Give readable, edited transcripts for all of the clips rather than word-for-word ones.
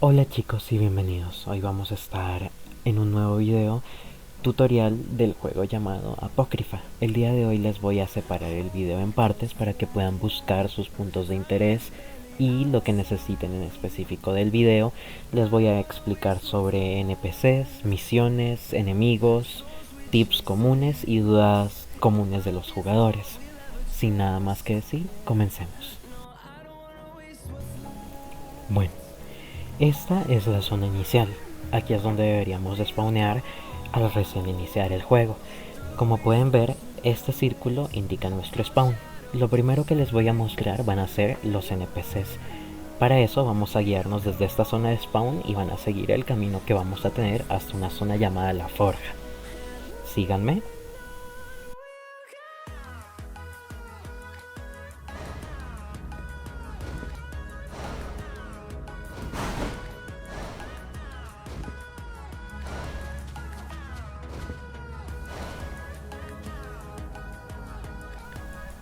Hola chicos y bienvenidos. Hoy vamos a estar en un nuevo video tutorial del juego llamado Apócrifa. El día de hoy les voy a separar el video en partes para que puedan buscar sus puntos de interés y lo que necesiten en específico del video. Les voy a explicar sobre NPCs, misiones, enemigos, tips comunes y dudas comunes de los jugadores. Sin nada más que decir, comencemos. Bueno, esta es la zona inicial. Aquí es donde deberíamos de spawnear al recién iniciar el juego. Como pueden ver, este círculo indica nuestro spawn. Lo primero que les voy a mostrar van a ser los NPCs. Para eso vamos a guiarnos desde esta zona de spawn y van a seguir el camino que vamos a tener hasta una zona llamada La Forja. Síganme.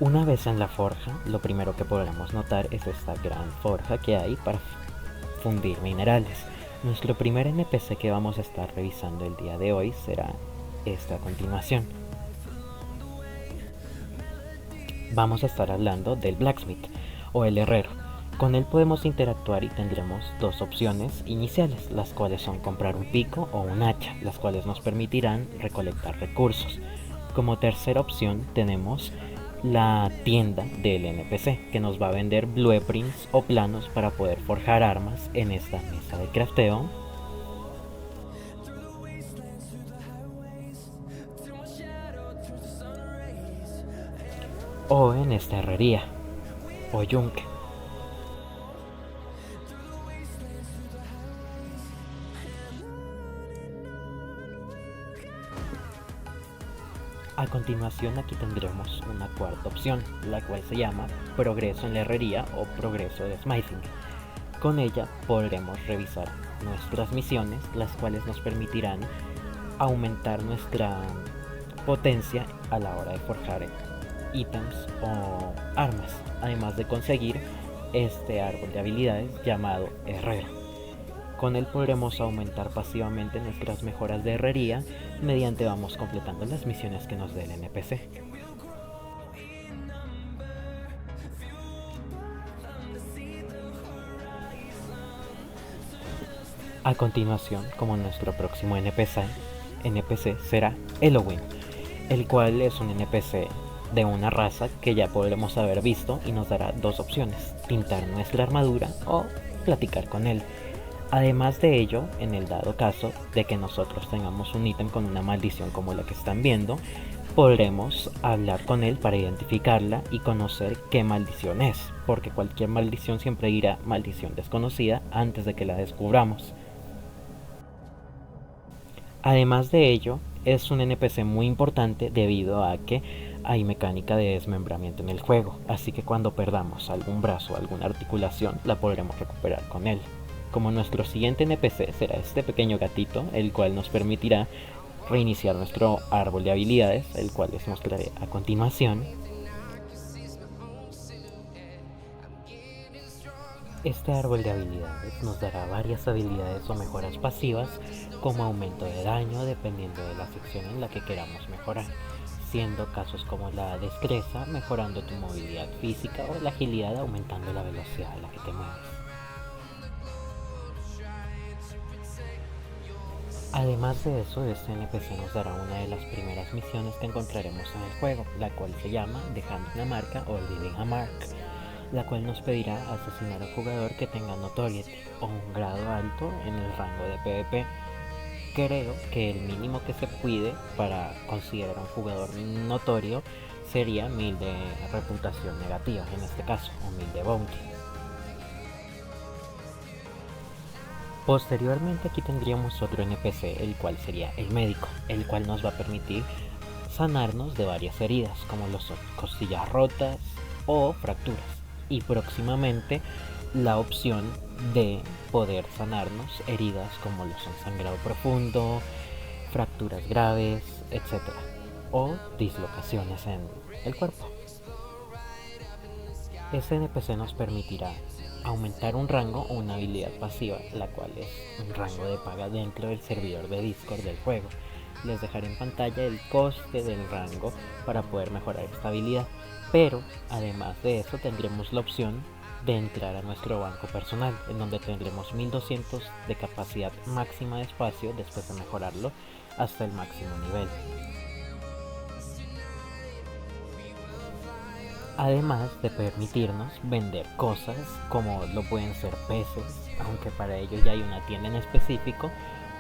Una vez en la forja, lo primero que podremos notar es esta gran forja que hay para fundir minerales. Nuestro primer NPC que vamos a estar revisando el día de hoy será este a continuación. Vamos a estar hablando del Blacksmith o el herrero. Con él podemos interactuar y tendremos dos opciones iniciales, las cuales son comprar un pico o un hacha, las cuales nos permitirán recolectar recursos. Como tercera opción tenemos la tienda del NPC, que nos va a vender blueprints o planos para poder forjar armas en esta mesa de crafteo. O en esta herrería o yunque. A continuación aquí tendremos una cuarta opción, la cual se llama progreso en la herrería o progreso de smithing. Con ella podremos revisar nuestras misiones, las cuales nos permitirán aumentar nuestra potencia a la hora de forjar ítems o armas, además de conseguir este árbol de habilidades llamado herrero. Con él podremos aumentar pasivamente nuestras mejoras de herrería mediante vamos completando las misiones que nos dé el NPC. A continuación, como nuestro próximo NPC será Elowin, el cual es un NPC de una raza que ya podremos haber visto y nos dará dos opciones, pintar nuestra armadura o platicar con él. Además de ello, en el dado caso de que nosotros tengamos un ítem con una maldición como la que están viendo, podremos hablar con él para identificarla y conocer qué maldición es, porque cualquier maldición siempre dirá maldición desconocida antes de que la descubramos. Además de ello, es un NPC muy importante debido a que hay mecánica de desmembramiento en el juego, así que cuando perdamos algún brazo o alguna articulación la podremos recuperar con él. Como nuestro siguiente NPC será este pequeño gatito, el cual nos permitirá reiniciar nuestro árbol de habilidades, el cual les mostraré a continuación. Este árbol de habilidades nos dará varias habilidades o mejoras pasivas como aumento de daño dependiendo de la sección en la que queramos mejorar, siendo casos como la destreza mejorando tu movilidad física o la agilidad aumentando la velocidad a la que te mueves. Además de eso, este NPC nos dará una de las primeras misiones que encontraremos en el juego, la cual se llama Dejando una marca o Leaving a Mark, la cual nos pedirá asesinar al jugador que tenga Notoriety o un grado alto en el rango de PvP. Creo que el mínimo que se pide para considerar a un jugador notorio sería 1000 de reputación negativa, en este caso, o 1000 de bounty. Posteriormente aquí tendríamos otro NPC, el cual sería el médico, el cual nos va a permitir sanarnos de varias heridas, como los costillas rotas o fracturas. Y próximamente la opción de poder sanarnos heridas como los sangrado profundo, fracturas graves, etc. o dislocaciones en el cuerpo. Este NPC nos permitirá aumentar un rango o una habilidad pasiva, la cual es un rango de paga dentro del servidor de Discord del juego. Les dejaré en pantalla el coste del rango para poder mejorar esta habilidad, pero además de eso tendremos la opción de entrar a nuestro banco personal, en donde tendremos 1200 de capacidad máxima de espacio después de mejorarlo hasta el máximo nivel. Además de permitirnos vender cosas como lo pueden ser peces, aunque para ello ya hay una tienda en específico,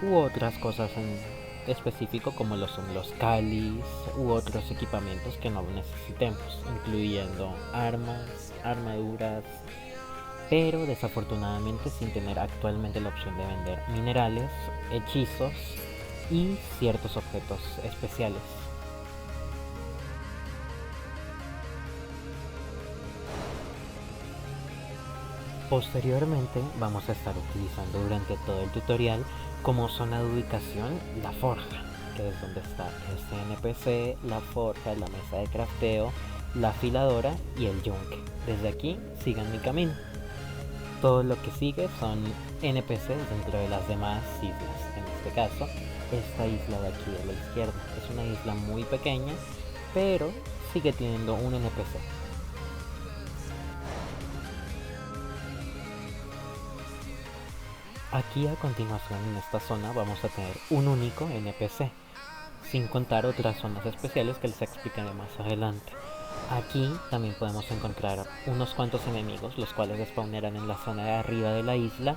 u otras cosas en específico como lo son los cáliz u otros equipamientos que no necesitemos, incluyendo armas, armaduras, pero desafortunadamente sin tener actualmente la opción de vender minerales, hechizos y ciertos objetos especiales. Posteriormente vamos a estar utilizando durante todo el tutorial como zona de ubicación la forja, que es donde está este NPC, la forja, la mesa de crafteo, la afiladora y el yunque. Desde aquí sigan mi camino. Todo lo que sigue son NPCs dentro de las demás islas. En este caso, esta isla de aquí a la izquierda es una isla muy pequeña, pero sigue teniendo un NPC. Aquí a continuación en esta zona vamos a tener un único NPC, sin contar otras zonas especiales que les explicaré más adelante. Aquí también podemos encontrar unos cuantos enemigos, los cuales spawnarán en la zona de arriba de la isla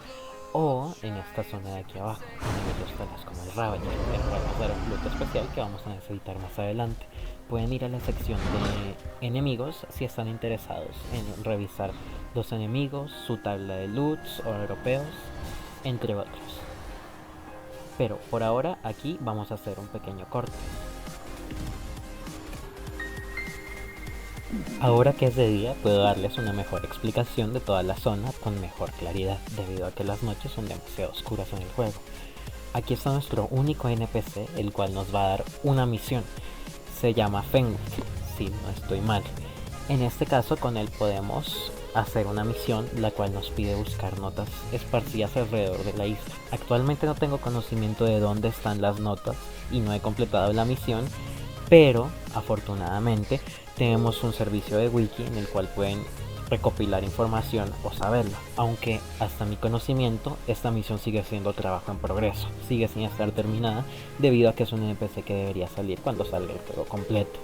o en esta zona de aquí abajo, enemigos tales como el Ravager, el cual nos dará un loot especial que vamos a necesitar más adelante. Pueden ir a la sección de enemigos si están interesados en revisar los enemigos, su tabla de loots o europeos, entre otros. Pero por ahora aquí vamos a hacer un pequeño corte. Ahora que es de día puedo darles una mejor explicación de toda la zona con mejor claridad, debido a que las noches son demasiado oscuras en el juego. Aquí está nuestro único NPC, el cual nos va a dar una misión. Se llama Fenwick, si no estoy mal. En este caso con él podemos hacer una misión la cual nos pide buscar notas esparcidas alrededor de la isla. Actualmente no tengo conocimiento de dónde están las notas y no he completado la misión, pero afortunadamente tenemos un servicio de wiki en el cual pueden recopilar información o saberlo, aunque hasta mi conocimiento esta misión sigue siendo trabajo en progreso, sigue sin estar terminada debido a que es un NPC que debería salir cuando salga el juego completo.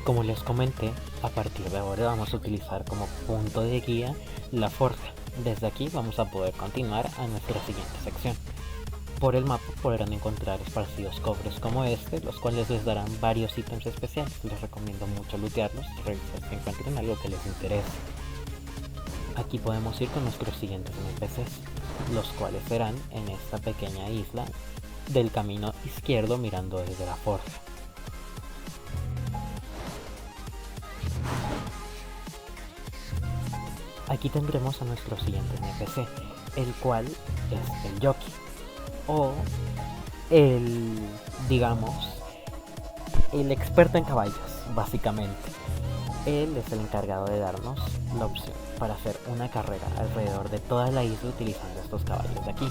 Como les comenté, a partir de ahora vamos a utilizar como punto de guía la forja. Desde aquí vamos a poder continuar a nuestra siguiente sección. Por el mapa podrán encontrar esparcidos cofres como este, los cuales les darán varios ítems especiales. Les recomiendo mucho lootearlos y revisar si encuentren algo que les interese. Aquí podemos ir con nuestros siguientes NPCs, los cuales serán en esta pequeña isla del camino izquierdo mirando desde la forja. Aquí tendremos a nuestro siguiente NPC, el cual es el jockey, o el, digamos, el experto en caballos, básicamente. Él es el encargado de darnos la opción para hacer una carrera alrededor de toda la isla utilizando estos caballos de aquí.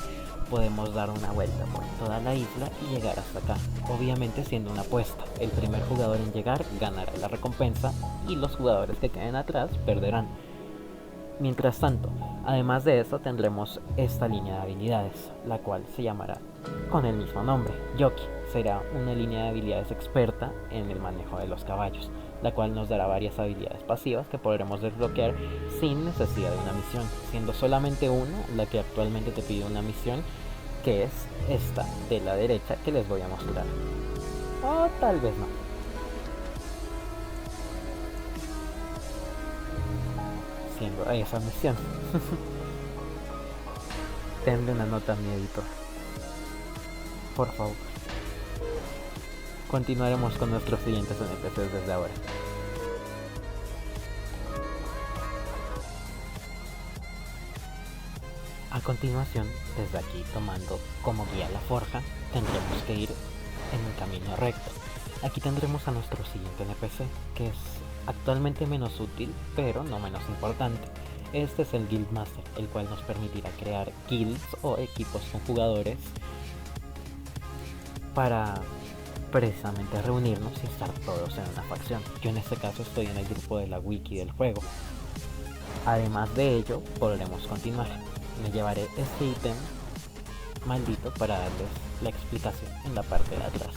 Podemos dar una vuelta por toda la isla y llegar hasta acá, obviamente siendo una apuesta. El primer jugador en llegar ganará la recompensa y los jugadores que queden atrás perderán. Mientras tanto, además de eso tendremos esta línea de habilidades, la cual se llamará con el mismo nombre, Jockey. Será una línea de habilidades experta en el manejo de los caballos, la cual nos dará varias habilidades pasivas que podremos desbloquear sin necesidad de una misión, siendo solamente una la que actualmente te pide una misión, que es esta de la derecha que les voy a mostrar. O tal vez no. Siendo esa misión. Denle una nota a mi editor, por favor. Continuaremos con nuestros siguientes NPCs desde ahora. A continuación, desde aquí tomando como guía la forja, tendremos que ir en un camino recto. Aquí tendremos a nuestro siguiente NPC, que es actualmente menos útil, pero no menos importante. Este es el Guildmaster, el cual nos permitirá crear guilds o equipos con jugadores para precisamente reunirnos y estar todos en una facción. Yo en este caso estoy en el grupo de la wiki del juego. Además de ello, podremos continuar. Me llevaré este ítem maldito para darles la explicación en la parte de atrás.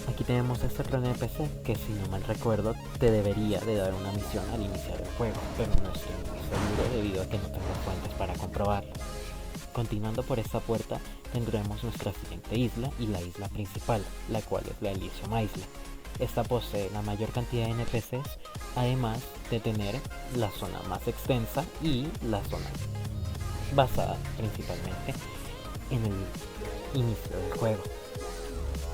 Aquí tenemos este otro NPC que, si no mal recuerdo, te debería de dar una misión al iniciar el juego, pero no estoy muy seguro debido a que no tengo fuentes para comprobarlo. Continuando por esta puerta tendremos nuestra siguiente isla y la isla principal, la cual es la Elysium Isle. Esta posee la mayor cantidad de NPCs, además de tener la zona más extensa y la zona basada principalmente en el inicio del juego.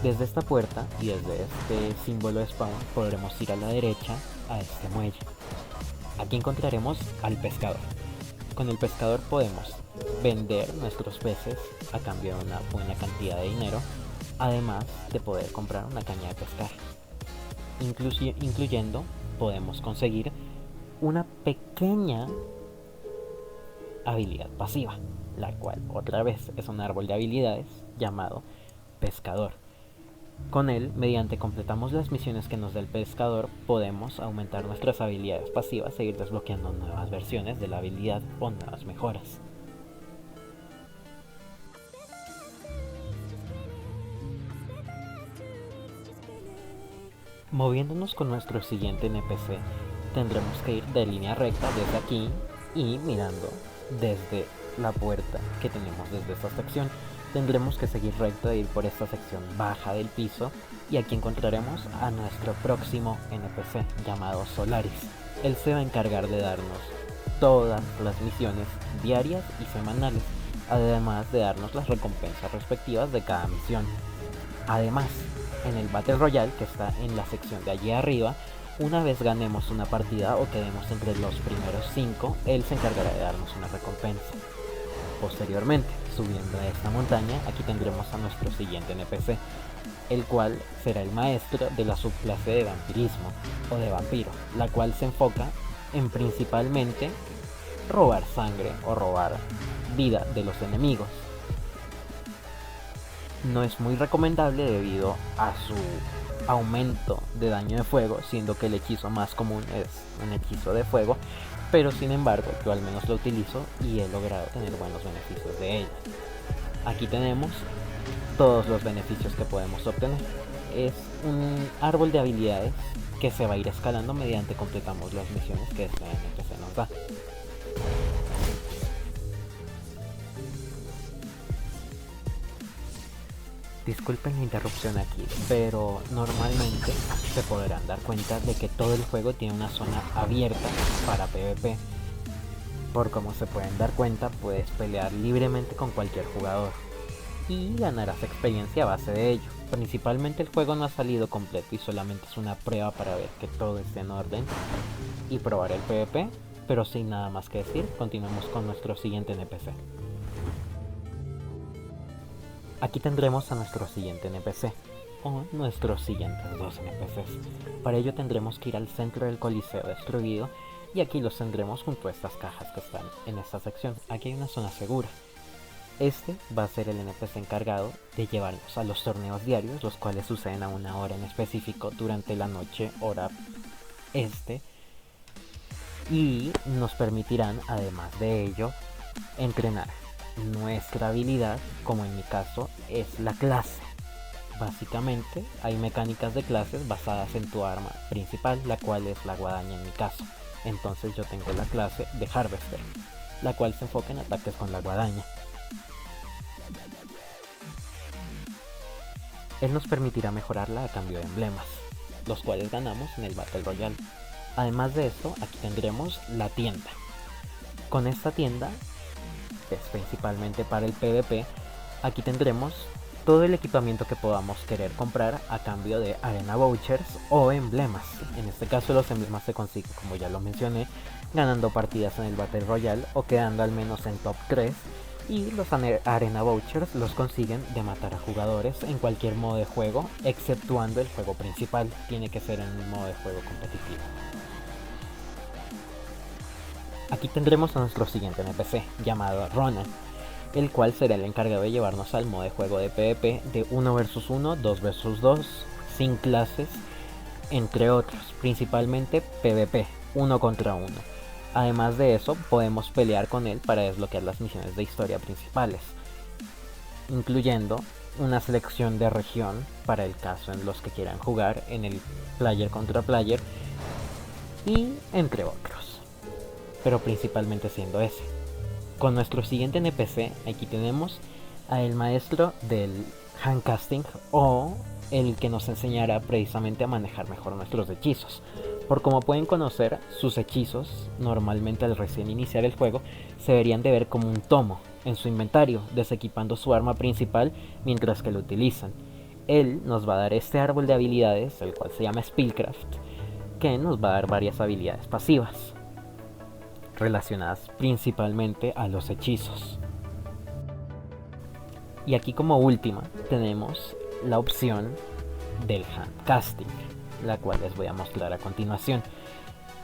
Desde esta puerta y desde este símbolo de spawn podremos ir a la derecha a este muelle. Aquí encontraremos al pescador. Con el pescador podemos vender nuestros peces a cambio de una buena cantidad de dinero, además de poder comprar una caña de pescar. Incluyendo podemos conseguir una pequeña habilidad pasiva, la cual otra vez es un árbol de habilidades llamado pescador. Con él, mediante completamos las misiones que nos da el pescador, podemos aumentar nuestras habilidades pasivas e ir desbloqueando nuevas versiones de la habilidad o nuevas mejoras. Moviéndonos con nuestro siguiente NPC, tendremos que ir de línea recta desde aquí y mirando desde la puerta que tenemos desde esta sección. Tendremos que seguir recto e ir por esta sección baja del piso y aquí encontraremos a nuestro próximo NPC llamado Solaris. Él se va a encargar de darnos todas las misiones diarias y semanales, además de darnos las recompensas respectivas de cada misión. Además, en el Battle Royale, que está en la sección de allí arriba, una vez ganemos una partida o quedemos entre los primeros 5, él se encargará de darnos una recompensa. Posteriormente, subiendo a esta montaña, aquí tendremos a nuestro siguiente NPC, el cual será el maestro de la subclase de vampirismo o de vampiro, la cual se enfoca en principalmente robar sangre o robar vida de los enemigos. No es muy recomendable debido a su aumento de daño de fuego, siendo que el hechizo más común es un hechizo de fuego, pero sin embargo yo al menos lo utilizo y he logrado tener buenos beneficios de ella. Aquí tenemos todos los beneficios que podemos obtener. Es un árbol de habilidades que se va a ir escalando mediante completamos las misiones que este NPC nos da. Disculpen la interrupción aquí, pero normalmente se podrán dar cuenta de que todo el juego tiene una zona abierta para PvP. Por como se pueden dar cuenta, puedes pelear libremente con cualquier jugador y ganarás experiencia a base de ello. Principalmente el juego no ha salido completo y solamente es una prueba para ver que todo esté en orden y probar el PvP, pero sin nada más que decir, continuemos con nuestro siguiente NPC. Aquí tendremos a nuestro siguiente NPC, o nuestros siguientes 2 NPCs. Para ello tendremos que ir al centro del Coliseo destruido, y aquí los tendremos junto a estas cajas que están en esta sección. Aquí hay una zona segura. Este va a ser el NPC encargado de llevarnos a los torneos diarios, los cuales suceden a una hora en específico durante la noche, hora este, y nos permitirán, además de ello, entrenar nuestra habilidad, como en mi caso es la clase. Básicamente hay mecánicas de clases basadas en tu arma principal, la cual es la guadaña en mi caso. Entonces yo tengo la clase de Harvester, la cual se enfoca en ataques con la guadaña. Él nos permitirá mejorarla a cambio de emblemas, los cuales ganamos en el Battle Royale. Además de esto, aquí tendremos la tienda. Con esta tienda, que es principalmente para el PvP, aquí tendremos todo el equipamiento que podamos querer comprar a cambio de arena vouchers o emblemas. En este caso los emblemas se consiguen, como ya lo mencioné, ganando partidas en el Battle Royale o quedando al menos en top 3, y los arena vouchers los consiguen de matar a jugadores en cualquier modo de juego, exceptuando el juego principal. Tiene que ser en un modo de juego competitivo. Aquí tendremos a nuestro siguiente NPC, llamado Ronan, el cual será el encargado de llevarnos al modo de juego de PvP de 1 vs 1, 2 vs 2, sin clases, entre otros, principalmente PvP, 1 contra 1. Además de eso, podemos pelear con él para desbloquear las misiones de historia principales, incluyendo una selección de región para el caso en los que quieran jugar en el player contra player, y entre otros, pero principalmente siendo ese. Con nuestro siguiente NPC, aquí tenemos a el maestro del handcasting, o el que nos enseñará precisamente a manejar mejor nuestros hechizos. Por como pueden conocer, sus hechizos, normalmente al recién iniciar el juego, se deberían de ver como un tomo en su inventario, desequipando su arma principal mientras que lo utilizan. Él nos va a dar este árbol de habilidades, el cual se llama Spellcraft, que nos va a dar varias habilidades pasivas, relacionadas principalmente a los hechizos. Y aquí como última tenemos la opción del handcasting, la cual les voy a mostrar a continuación.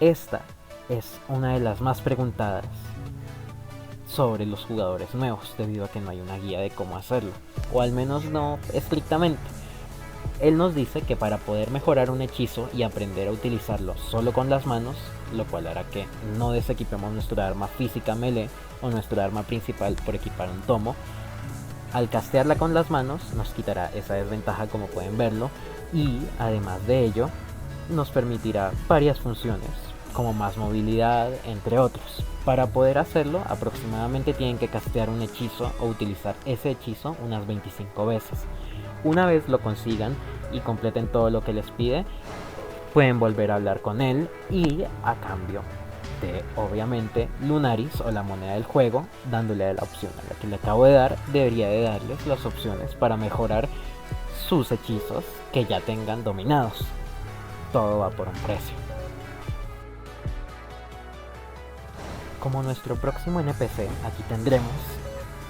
Esta es una de las más preguntadas sobre los jugadores nuevos, debido a que no hay una guía de cómo hacerlo, o al menos no estrictamente. Él nos dice que para poder mejorar un hechizo y aprender a utilizarlo solo con las manos, lo cual hará que no desequipemos nuestra arma física melee o nuestra arma principal por equipar un tomo, al castearla con las manos nos quitará esa desventaja, como pueden verlo, y además de ello nos permitirá varias funciones como más movilidad, entre otros. Para poder hacerlo, aproximadamente tienen que castear un hechizo o utilizar ese hechizo unas 25 veces. Una vez lo consigan y completen todo lo que les pide, pueden volver a hablar con él, y a cambio de, obviamente, Lunaris o la moneda del juego, dándole la opción a la que le acabo de dar, debería de darles las opciones para mejorar sus hechizos que ya tengan dominados. Todo va por un precio. Como nuestro próximo NPC, aquí tendremos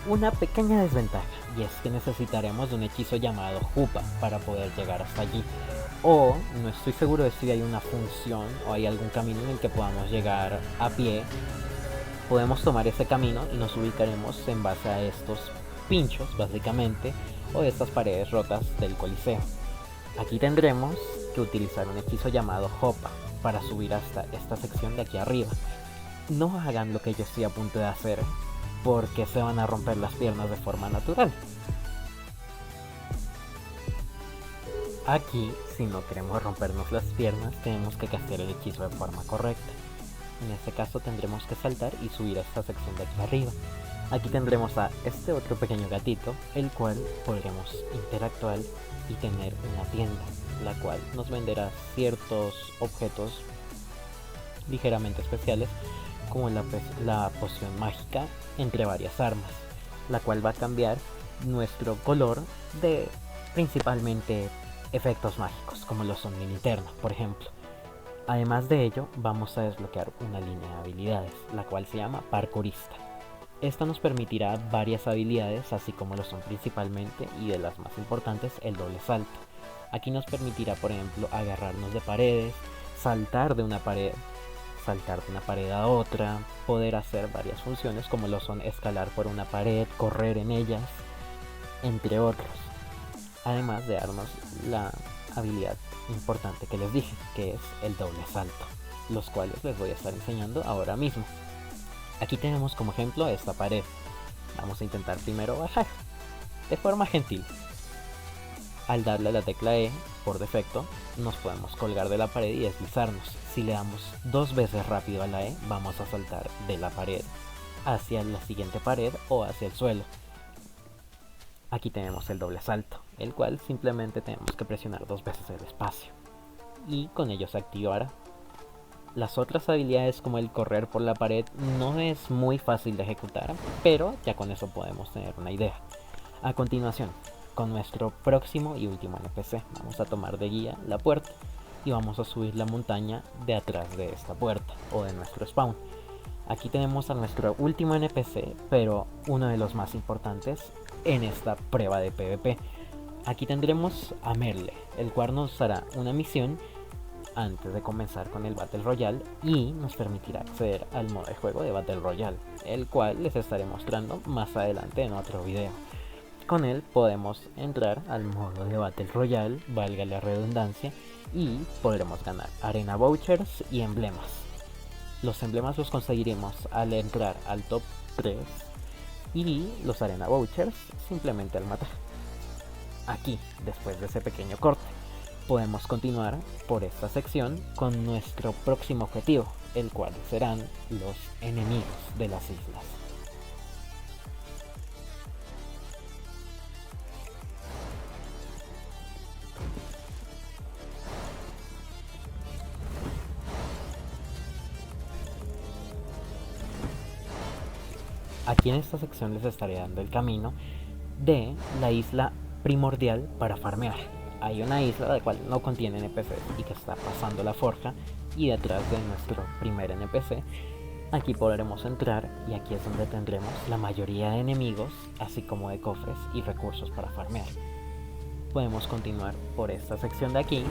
una pequeña desventaja, y es que necesitaremos de un hechizo llamado Jupa para poder llegar hasta allí. O no estoy seguro de si hay una función o hay algún camino en el que podamos llegar a pie. Podemos tomar ese camino y nos ubicaremos en base a estos pinchos, básicamente, o de estas paredes rotas del Coliseo. Aquí tendremos que utilizar un hechizo llamado Hopa para subir hasta esta sección de aquí arriba. No hagan lo que yo estoy a punto de hacer, porque se van a romper las piernas de forma natural. Aquí, si no queremos rompernos las piernas, tenemos que castear el hechizo de forma correcta. En este caso tendremos que saltar y subir a esta sección de aquí arriba. Aquí tendremos a este otro pequeño gatito, el cual podremos interactuar y tener una tienda, la cual nos venderá ciertos objetos ligeramente especiales, como la poción mágica, entre varias armas, la cual va a cambiar nuestro color de principalmente efectos mágicos, como lo son mi linterna, por ejemplo. Además de ello, vamos a desbloquear una línea de habilidades, la cual se llama Parkourista. Esta nos permitirá varias habilidades, así como lo son principalmente, y de las más importantes, el doble salto. Aquí nos permitirá, por ejemplo, agarrarnos de paredes, saltar de una pared a otra, poder hacer varias funciones como lo son escalar por una pared, correr en ellas, entre otros. Además de darnos la habilidad importante que les dije, que es el doble salto, los cuales les voy a estar enseñando ahora mismo. Aquí tenemos como ejemplo esta pared. Vamos a intentar primero bajar de forma gentil. Al darle a la tecla E por defecto, nos podemos colgar de la pared y deslizarnos. Si le damos 2 veces rápido a la E, vamos a saltar de la pared hacia la siguiente pared o hacia el suelo. Aquí tenemos el doble salto, el cual simplemente tenemos que presionar 2 veces el espacio, y con ello se activará. Las otras habilidades, como el correr por la pared, no es muy fácil de ejecutar, pero ya con eso podemos tener una idea. A continuación, con nuestro próximo y último NPC. Vamos a tomar de guía la puerta y vamos a subir la montaña de atrás de esta puerta o de nuestro spawn. Aquí tenemos a nuestro último NPC, pero uno de los más importantes en esta prueba de PvP. Aquí tendremos a Merle, el cual nos hará una misión antes de comenzar con el Battle Royale y nos permitirá acceder al modo de juego de Battle Royale, el cual les estaré mostrando más adelante en otro video. Con él podemos entrar al modo de Battle Royale, valga la redundancia, y podremos ganar arena vouchers y emblemas. Los emblemas los conseguiremos al entrar al top 3 y los arena vouchers simplemente al matar. Aquí, después de ese pequeño corte, podemos continuar por esta sección con nuestro próximo objetivo, el cual serán los enemigos de las islas. Aquí en esta sección les estaré dando el camino de la isla primordial para farmear. Hay una isla la cual no contiene NPCs y que está pasando la forja, y detrás de nuestro primer NPC aquí podremos entrar, y aquí es donde tendremos la mayoría de enemigos, así como de cofres y recursos para farmear. Podemos continuar por esta sección de aquí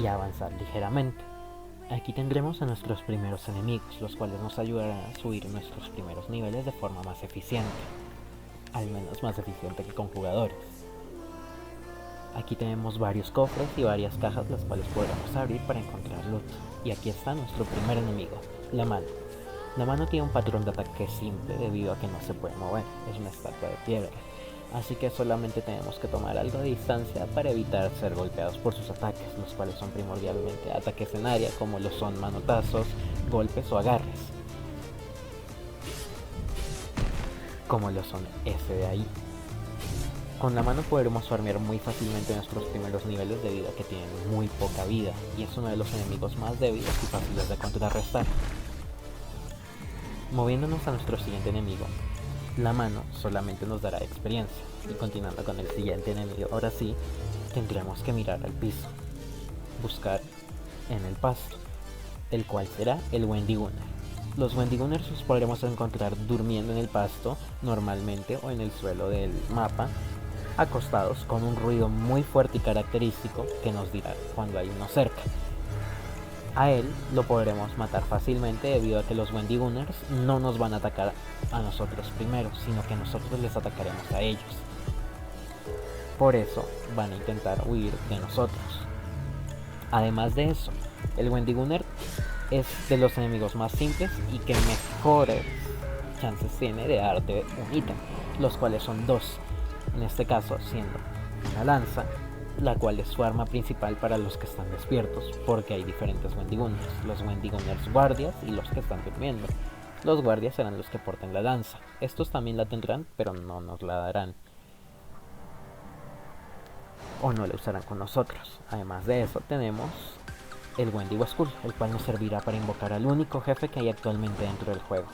y avanzar ligeramente. Aquí tendremos a nuestros primeros enemigos, los cuales nos ayudarán a subir nuestros primeros niveles de forma más eficiente, al menos más eficiente que con jugadores. Aquí tenemos varios cofres y varias cajas las cuales podremos abrir para encontrar loot. Y aquí está nuestro primer enemigo, la mano. La mano tiene un patrón de ataque simple debido a que no se puede mover, es una estatua de piedra. Así que solamente tenemos que tomar algo de distancia para evitar ser golpeados por sus ataques, los cuales son primordialmente ataques en área, como lo son manotazos, golpes o agarres, como lo son ese de ahí. Con la mano podremos farmear muy fácilmente nuestros primeros niveles debido a que tienen muy poca vida y es uno de los enemigos más débiles y fáciles de contrarrestar. Moviéndonos a nuestro siguiente enemigo, la mano solamente nos dará experiencia, y continuando con el siguiente enemigo, ahora sí, tendremos que mirar al piso, buscar en el pasto, el cual será el Wendigooner. Los Wendigooners los podremos encontrar durmiendo en el pasto normalmente o en el suelo del mapa, acostados con un ruido muy fuerte y característico que nos dirá cuando hay uno cerca. A él lo podremos matar fácilmente debido a que los Wendigooners no nos van a atacar a nosotros primero, sino que nosotros les atacaremos a ellos. Por eso van a intentar huir de nosotros. Además de eso, el Wendigooner es de los enemigos más simples y que mejores chances tiene de darte un ítem, los cuales son dos, en este caso siendo una lanza, la cual es su arma principal para los que están despiertos, porque hay diferentes Wendigooners, los Wendigooners guardias y los que están durmiendo. Los guardias serán los que porten la lanza, estos también la tendrán, pero no nos la darán, o no la usarán con nosotros. Además de eso tenemos el Wendigo Skull, el cual nos servirá para invocar al único jefe que hay actualmente dentro del juego.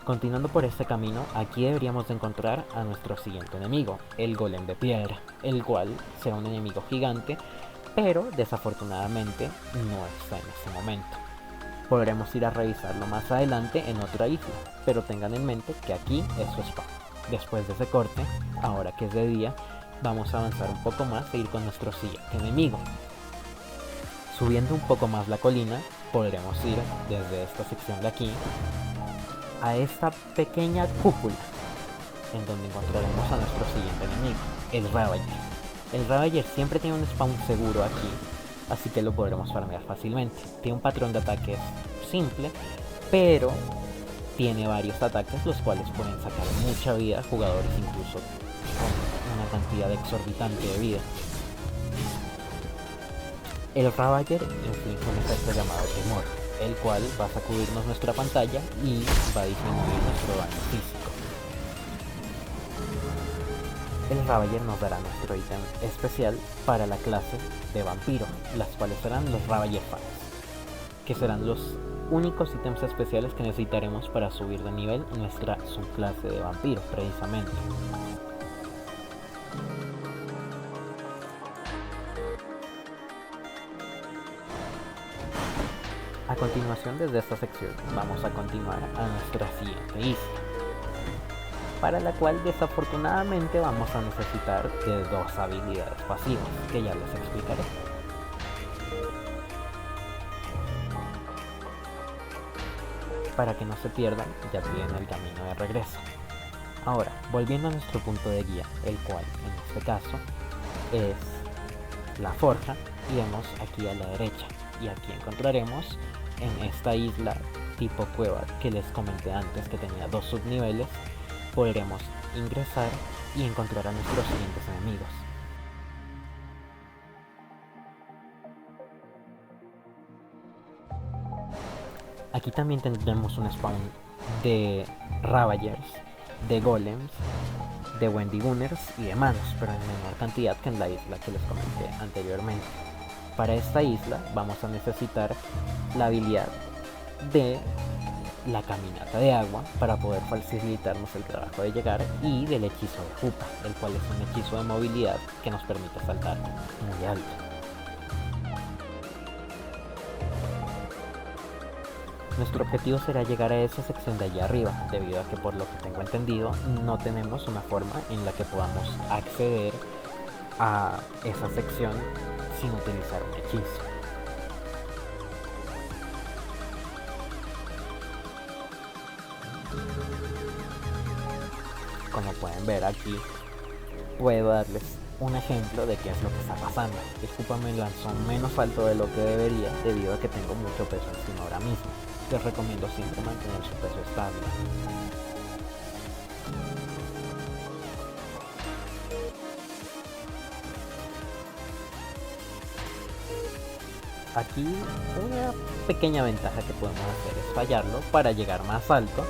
Continuando por este camino, aquí deberíamos de encontrar a nuestro siguiente enemigo, el Golem de Piedra, el cual será un enemigo gigante, pero desafortunadamente no está en este momento. Podremos ir a revisarlo más adelante en otra isla, pero tengan en mente que aquí es su spawn. Después de ese corte, ahora que es de día, vamos a avanzar un poco más e ir con nuestro siguiente enemigo. Subiendo un poco más la colina, podremos ir desde esta sección de aquí a esta pequeña cúpula, en donde encontraremos a nuestro siguiente enemigo, el Ravager. El Ravager siempre tiene un spawn seguro aquí, así que lo podremos farmear fácilmente. Tiene un patrón de ataques simple, pero tiene varios ataques los cuales pueden sacar mucha vida a jugadores incluso con una cantidad exorbitante de vida. El Ravager inflige un efecto llamado temor, el cual va a sacudirnos nuestra pantalla y va a disminuir nuestro daño físico. El Ravager nos dará nuestro ítem especial para la clase de vampiro, las cuales serán los Ravager Fangs, que serán los únicos ítems especiales que necesitaremos para subir de nivel nuestra subclase de vampiro, precisamente. A continuación, desde esta sección vamos a continuar a nuestra siguiente isla, para la cual desafortunadamente vamos a necesitar de dos habilidades pasivas que ya les explicaré. Para que no se pierdan, ya tienen el camino de regreso. Ahora, volviendo a nuestro punto de guía, el cual en este caso es la forja, iremos aquí a la derecha y aquí encontraremos en esta isla tipo cueva que les comenté antes que tenía dos subniveles, podremos ingresar y encontrar a nuestros siguientes enemigos. Aquí también tendremos un spawn de Ravagers, de Golems, de Wendigунers y de manos, pero en menor cantidad que en la isla que les comenté anteriormente. Para esta isla vamos a necesitar la habilidad de la caminata de agua para poder facilitarnos el trabajo de llegar, y del hechizo de Jupa, el cual es un hechizo de movilidad que nos permite saltar muy alto. Nuestro objetivo será llegar a esa sección de allá arriba, debido a que por lo que tengo entendido no tenemos una forma en la que podamos acceder a esa sección sin utilizar un hechizo. Como pueden ver aquí, puedo darles un ejemplo de qué es lo que está pasando. Disculpa, me lanzó menos alto de lo que debería debido a que tengo mucho peso encima ahora mismo. Les recomiendo siempre mantener su peso estable. Aquí una pequeña ventaja que podemos hacer es fallarlo para llegar más alto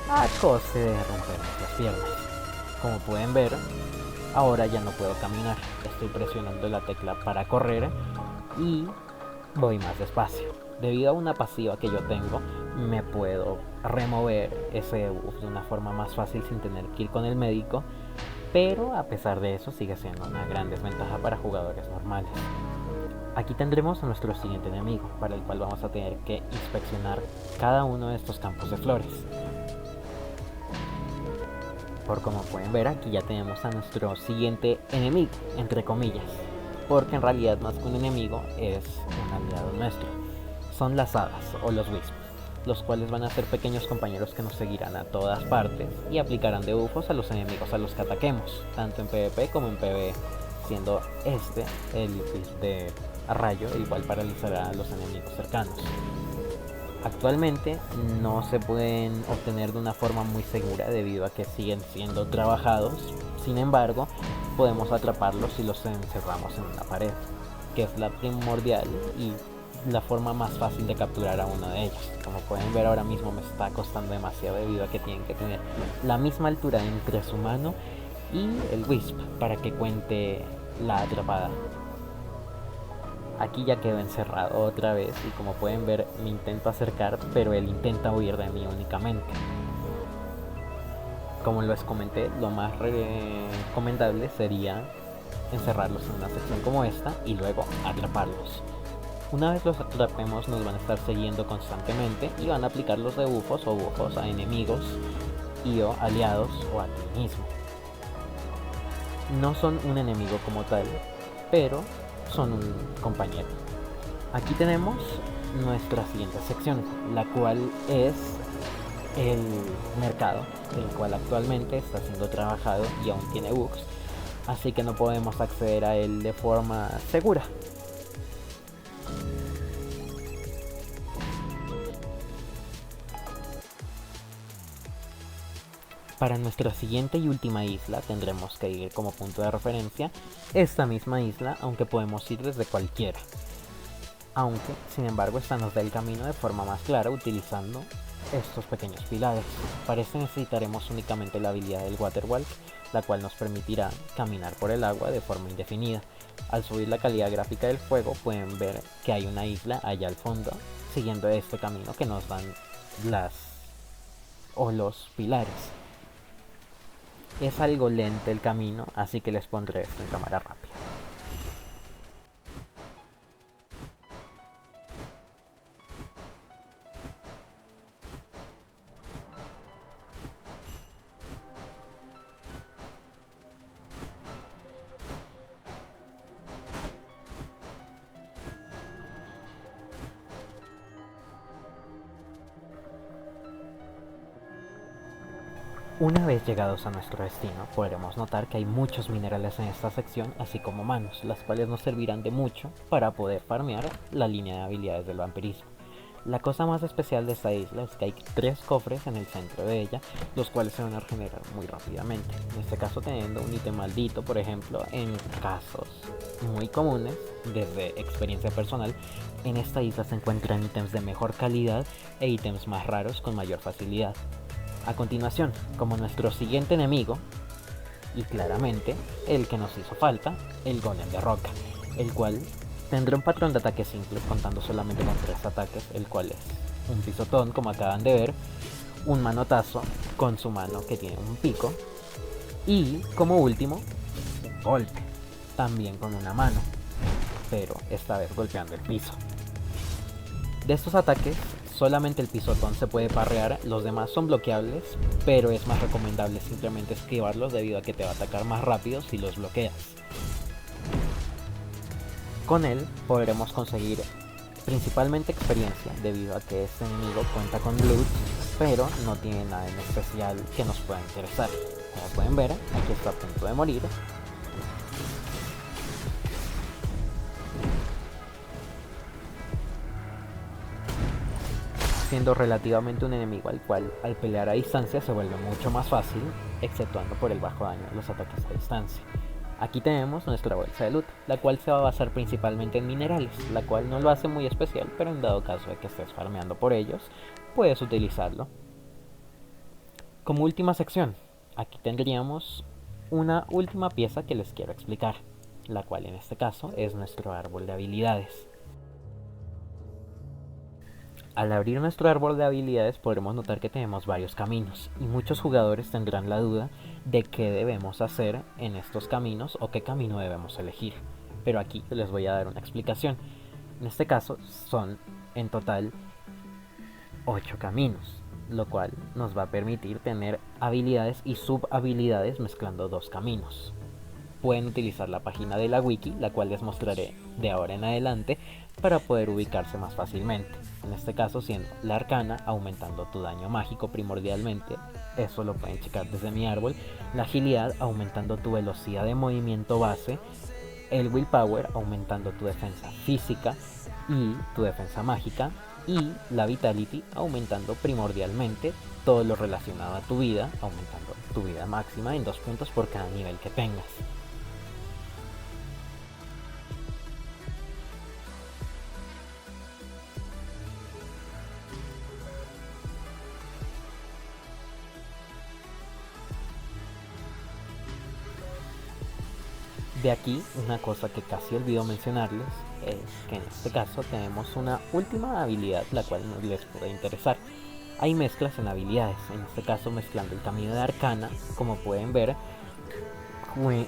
a coste de rompernos las piernas. Como pueden ver, ahora ya no puedo caminar, estoy presionando la tecla para correr y voy más despacio. Debido a una pasiva que yo tengo, me puedo remover ese debuff de una forma más fácil sin tener que ir con el médico, pero a pesar de eso sigue siendo una gran desventaja para jugadores normales. Aquí tendremos a nuestro siguiente enemigo, para el cual vamos a tener que inspeccionar cada uno de estos campos de flores. Por como pueden ver, aquí ya tenemos a nuestro siguiente enemigo, entre comillas, porque en realidad más que un enemigo es un aliado nuestro. Son las hadas o los wisps, los cuales van a ser pequeños compañeros que nos seguirán a todas partes y aplicarán debuffos a los enemigos a los que ataquemos, tanto en PvP como en PvE, siendo este el wisp de rayo, igual paralizará a los enemigos cercanos. Actualmente no se pueden obtener de una forma muy segura debido a que siguen siendo trabajados, sin embargo podemos atraparlos si los encerramos en una pared, que es la primordial y la forma más fácil de capturar a uno de ellos. Como pueden ver, ahora mismo me está costando demasiado debido a que tienen que tener la misma altura entre su mano y el wisp para que cuente la atrapada. Aquí ya quedó encerrado otra vez y como pueden ver me intento acercar, pero él intenta huir de mí únicamente. Como les comenté, lo más recomendable sería encerrarlos en una sección como esta y luego atraparlos. Una vez los atrapemos nos van a estar siguiendo constantemente y van a aplicar los debuffos o buffos a enemigos y o aliados o a ti mismo. No son un enemigo como tal, pero son un compañero. Aquí tenemos nuestra siguiente sección, la cual es el mercado, el cual actualmente está siendo trabajado y aún tiene bugs, así que no podemos acceder a él de forma segura. Para nuestra siguiente y última isla tendremos que ir como punto de referencia esta misma isla, aunque podemos ir desde cualquiera. Aunque, sin embargo, esta nos da el camino de forma más clara utilizando estos pequeños pilares. Para esto necesitaremos únicamente la habilidad del Waterwalk, la cual nos permitirá caminar por el agua de forma indefinida. Al subir la calidad gráfica del juego pueden ver que hay una isla allá al fondo, siguiendo este camino que nos dan los pilares. Es algo lento el camino, así que les pondré esto en cámara rápida. Una vez llegados a nuestro destino, podremos notar que hay muchos minerales en esta sección, así como manos, las cuales nos servirán de mucho para poder farmear la línea de habilidades del vampirismo. La cosa más especial de esta isla es que hay 3 cofres en el centro de ella, los cuales se van a regenerar muy rápidamente. En este caso teniendo un ítem maldito, por ejemplo, en casos muy comunes, desde experiencia personal, en esta isla se encuentran ítems de mejor calidad e ítems más raros con mayor facilidad. A continuación, como nuestro siguiente enemigo, y claramente el que nos hizo falta, el golem de roca, el cual tendrá un patrón de ataque simple contando solamente con 3 ataques, el cual es un pisotón, como acaban de ver, un manotazo con su mano que tiene un pico, y como último, un golpe, también con una mano, pero esta vez golpeando el piso. De estos ataques, solamente el pisotón se puede parrear, los demás son bloqueables, pero es más recomendable simplemente esquivarlos debido a que te va a atacar más rápido si los bloqueas. Con él podremos conseguir principalmente experiencia, debido a que este enemigo cuenta con loot, pero no tiene nada en especial que nos pueda interesar. Como pueden ver, aquí está a punto de morir. Siendo relativamente un enemigo al cual al pelear a distancia se vuelve mucho más fácil, exceptuando por el bajo daño de los ataques a distancia. Aquí tenemos nuestra bolsa de loot, la cual se va a basar principalmente en minerales, la cual no lo hace muy especial, pero en dado caso de que estés farmeando por ellos, puedes utilizarlo. Como última sección, aquí tendríamos una última pieza que les quiero explicar, la cual en este caso es nuestro árbol de habilidades. Al abrir nuestro árbol de habilidades podremos notar que tenemos varios caminos y muchos jugadores tendrán la duda de qué debemos hacer en estos caminos o qué camino debemos elegir. Pero aquí les voy a dar una explicación. En este caso son en total 8 caminos, lo cual nos va a permitir tener habilidades y subhabilidades mezclando 2 caminos. Pueden utilizar la página de la wiki, la cual les mostraré de ahora en adelante, para poder ubicarse más fácilmente. En este caso siendo la arcana, aumentando tu daño mágico primordialmente, eso lo pueden checar desde mi árbol. La agilidad, aumentando tu velocidad de movimiento base. El willpower, aumentando tu defensa física y tu defensa mágica. Y la vitality, aumentando primordialmente todo lo relacionado a tu vida, aumentando tu vida máxima en 2 puntos por cada nivel que tengas. De aquí, una cosa que casi olvido mencionarles es que en este caso tenemos una última habilidad la cual nos les puede interesar. Hay mezclas en habilidades, en este caso mezclando el camino de arcana, como pueden ver,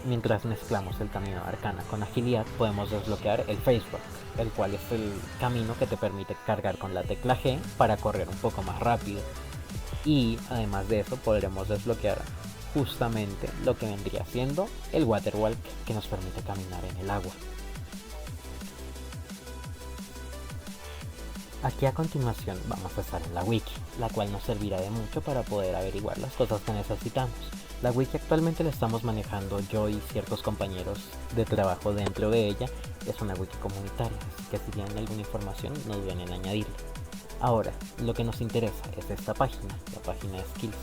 mientras mezclamos el camino de arcana con agilidad podemos desbloquear el Facebook, el cual es el camino que te permite cargar con la tecla G para correr un poco más rápido. Y además de eso podremos desbloquear justamente lo que vendría siendo el Waterwalk, que nos permite caminar en el agua. Aquí a continuación vamos a estar en la wiki, la cual nos servirá de mucho para poder averiguar las cosas que necesitamos. La wiki actualmente la estamos manejando yo y ciertos compañeros de trabajo dentro de ella. Es una wiki comunitaria, así que si tienen alguna información no duden en añadirla. Ahora, lo que nos interesa es esta página, la página de Skills,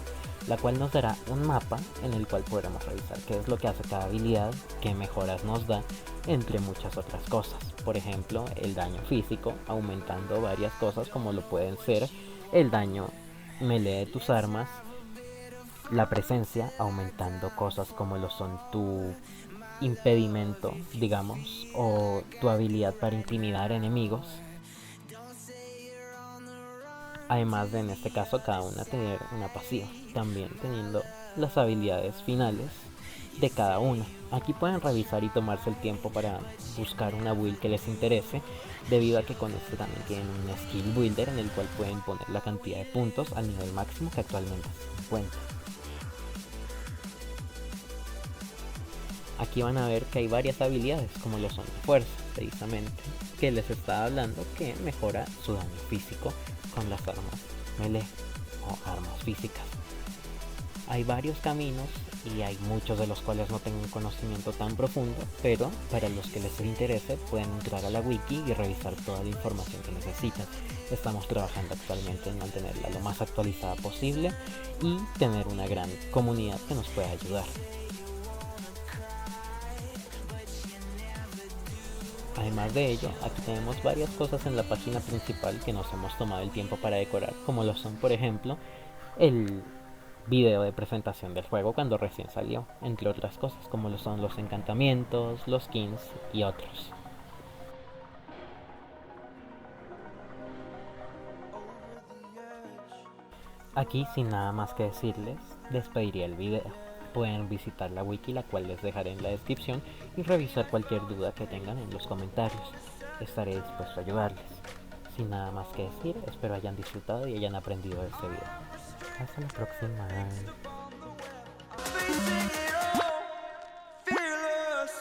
la cual nos dará un mapa en el cual podremos revisar qué es lo que hace cada habilidad, qué mejoras nos da, entre muchas otras cosas. Por ejemplo, el daño físico, aumentando varias cosas como lo pueden ser el daño melee de tus armas, la presencia, aumentando cosas como lo son tu impedimento, digamos, o tu habilidad para intimidar enemigos. Además de en este caso cada una tener una pasiva, también teniendo las habilidades finales de cada una. Aquí pueden revisar y tomarse el tiempo para buscar una build que les interese, debido a que con este también tienen un skill builder en el cual pueden poner la cantidad de puntos al nivel máximo que actualmente se encuentra. Aquí van a ver que hay varias habilidades como lo son la fuerza, precisamente, que les estaba hablando que mejora su daño físico con las armas melee o armas físicas. Hay varios caminos y hay muchos de los cuales no tengo un conocimiento tan profundo, pero para los que les interese pueden entrar a la wiki y revisar toda la información que necesitan. Estamos trabajando actualmente en mantenerla lo más actualizada posible y tener una gran comunidad que nos pueda ayudar. Además de ello, aquí tenemos varias cosas en la página principal que nos hemos tomado el tiempo para decorar, como lo son, por ejemplo, el video de presentación del juego cuando recién salió, entre otras cosas como lo son los encantamientos, los skins y otros. Aquí, sin nada más que decirles, despediría el video. Pueden visitar la wiki, la cual les dejaré en la descripción, y revisar cualquier duda que tengan en los comentarios. Estaré dispuesto a ayudarles. Sin nada más que decir, espero hayan disfrutado y hayan aprendido de este video. Hasta la próxima. Fearless.